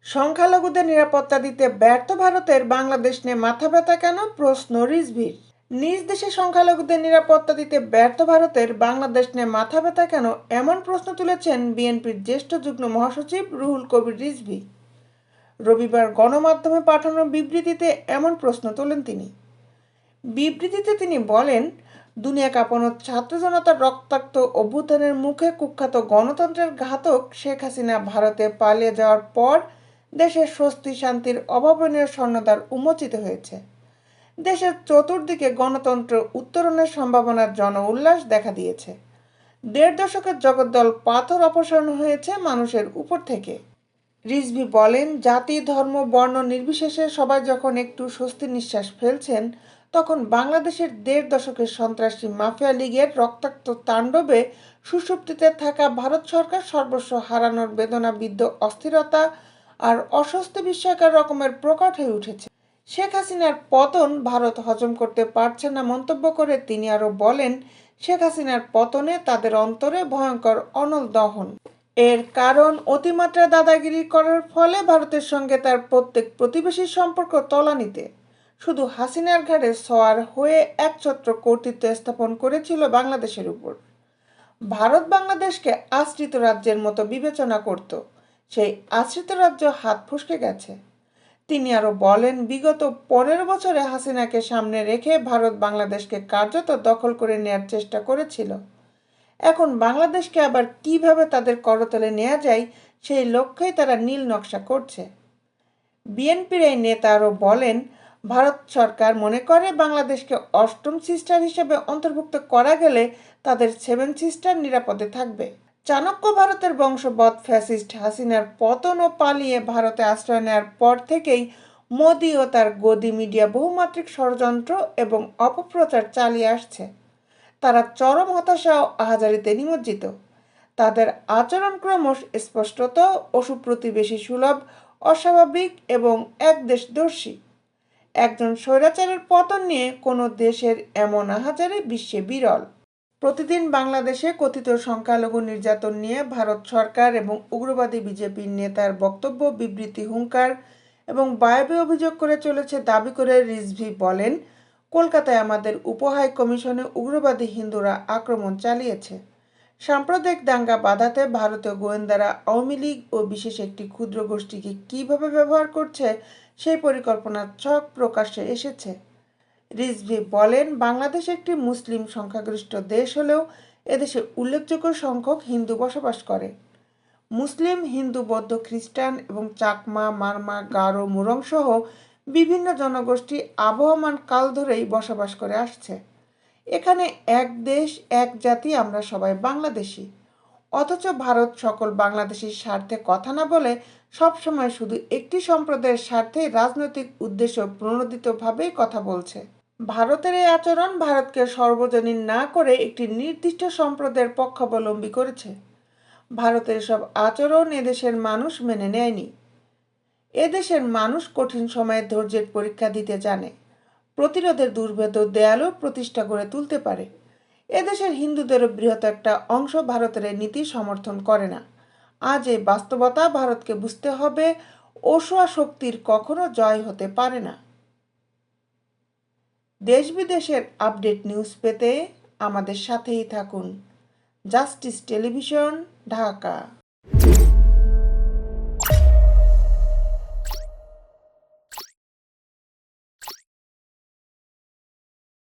সংখ্যালঘুদের নিরাপত্তা দিতে ব্যর্থ ভারতের বাংলাদেশ নিয়ে মাথাব্যথা কেন, প্রশ্ন রিজভির। নিজ দেশে সংখ্যালঘুদের নিরাপত্তা দিতে ব্যর্থ ভারতের বাংলাদেশ নিয়ে মাথাব্যথা কেন, এমন প্রশ্ন তুলেছেন বিএনপির জ্যেষ্ঠ যুগ্ম মহাসচিব রুহুল কবির রিজভী। রবিবার গণমাধ্যমে পাঠানো বিবৃতিতে এমন প্রশ্ন তোলেন তিনি। বিবৃতিতে তিনি বলেন, দুনিয়া কাঁপানো ছাত্র জনতার রক্তাক্ত অভ্যুত্থানের মুখে কুখ্যাত গণতন্ত্রের ঘাতক শেখ হাসিনা ভারতে পালিয়ে যাওয়ার পর দেশের স্বস্তি শান্তির অভাবনীয় স্বর্ণদ্বার উন্মোচিত হয়েছে। দেশের চতুর্দিকে গণতন্ত্র উত্তরণের সম্ভাবনার জন উল্লাস দেখা দিয়েছে। ১.৫ দশকের জগদ্দল পাথর অপসারণ হয়েছে মানুষের উপর থেকে। রিজভী বলেন, জাতি ধর্ম বর্ণ নির্বিশেষে সবাই যখন একটু স্বস্তির নিঃশ্বাস ফেলছেন, তখন বাংলাদেশের ১.৫ দশকের সন্ত্রাসী মাফিয়া লীগের রক্তাক্ত তাণ্ডবে সুষুপ্তিতে থাকা ভারত সরকার সর্বস্ব হারানোর বেদনাবিদ্ধ অস্থিরতা আর অস্বস্তি বিস্ময়কর রকমের প্রকট হয়ে উঠেছে। শেখ হাসিনার পতন ভারত হজম করতে পারছে না মন্তব্য করে তিনি আরও বলেন, শেখ হাসিনার পতনে তাদের অন্তরে ভয়ঙ্কর অনল দহন। এর কারণ অতিমাত্রা দাদাগিরি করার ফলে ভারতের সঙ্গে তার প্রত্যেক প্রতিবেশীর সম্পর্ক তলানিতে। শুধু হাসিনার ঘাড়ে সওয়ার হয়ে একছত্র কর্তৃত্ব স্থাপন করেছিল বাংলাদেশের উপর। ভারত বাংলাদেশকে আশ্রিত রাজ্যের মতো বিবেচনা করত। সেই আশ্রিত রাজ্য হাত ফসকে গেছে। তিনি আরও বলেন, বিগত ১৫ বছরে হাসিনাকে সামনে রেখে ভারত বাংলাদেশকে কার্যত দখল করে নেয়ার চেষ্টা করেছিল। এখন বাংলাদেশকে আবার কিভাবে তাদের করতলে নেওয়া যায়, সেই লক্ষ্যেই তারা নীল নকশা করছে। বিএনপির এই নেতা আরও বলেন, ভারত সরকার মনে করে বাংলাদেশকে ৮ম সিস্টার হিসেবে অন্তর্ভুক্ত করা গেলে তাদের 7 সিস্টার নিরাপদে থাকবে। চাণক্য ভারতের বংশবৎ ফ্যাসিস্ট হাসিনার পতন ও পালিয়ে ভারতে আশ্রয় নেওয়ার পর থেকেই মোদি ও তার গদি মিডিয়া বহুমাত্রিক ষড়যন্ত্র এবং অপপ্রচার চালিয়ে আসছে। তারা চরম হতাশা ও আহাজারিতে নিমজ্জিত। তাদের আচরণ ক্রমশ স্পষ্টত অসুপ্রতিবেশী সুলভ, অস্বাভাবিক এবং একদেশদর্শী। একজন স্বৈরাচারের পতন নিয়ে কোনো দেশের এমন আহাজারি বিশ্বে বিরল। প্রতিদিন বাংলাদেশে কথিত সংখ্যালঘু নির্যাতন নিয়ে ভারত সরকার এবং উগ্রবাদী বিজেপির নেতার বক্তব্য, বিবৃতি, হুঙ্কার এবং বায়বীয় অভিযোগ করে চলেছে দাবি করে রিজভী বলেন, কলকাতায় আমাদের উপহাই কমিশনে উগ্রবাদী হিন্দুরা আক্রমণ চালিয়েছে। সাম্প্রদায়িক দাঙ্গা বাধাতে ভারতীয় গোয়েন্দারা আওয়ামী লীগ ও বিশেষ একটি ক্ষুদ্র গোষ্ঠীকে কীভাবে ব্যবহার করছে, সেই পরিকল্পনার ছক প্রকাশ্যে এসেছে। রিজভী বলেন, বাংলাদেশ একটি মুসলিম সংখ্যাগরিষ্ঠ দেশ হলেও এদেশে উল্লেখযোগ্য সংখ্যক হিন্দু বসবাস করে। মুসলিম, হিন্দু, বৌদ্ধ, খ্রিস্টান এবং চাকমা, মারমা, গারো, মুরং সহ বিভিন্ন জনগোষ্ঠী আবহমান কাল ধরেই বসবাস করে আসছে। এখানে এক দেশ এক জাতি, আমরা সবাই বাংলাদেশি। অথচ ভারত সকল বাংলাদেশির স্বার্থে কথা না বলে সবসময় শুধু একটি সম্প্রদায়ের স্বার্থে রাজনৈতিক উদ্দেশ্য প্রণোদিতভাবেই কথা বলছে। ভারতের এই আচরণ ভারতকে সর্বজনীন না করে একটি নির্দিষ্ট সম্প্রদায়ের পক্ষাবলম্বী করেছে। ভারতের সব আচরণ এদেশের মানুষ মেনে নেয়নি। এদেশের মানুষ কঠিন সময়ে ধৈর্যের পরীক্ষা দিতে জানে, প্রতিরোধের দুর্ভেদ্য দেয়ালও প্রতিষ্ঠা গড়ে তুলতে পারে। এদেশের হিন্দুদেরও বৃহৎ একটা অংশ ভারতের এই নীতি সমর্থন করে না। আজ এই বাস্তবতা ভারতকে বুঝতে হবে, অসুয়া শক্তির কখনো জয় হতে পারে না। দেশ বিদেশের আপডেট নিউজ পেতে আমাদের সাথেই থাকুন। Justice television, Dhaka.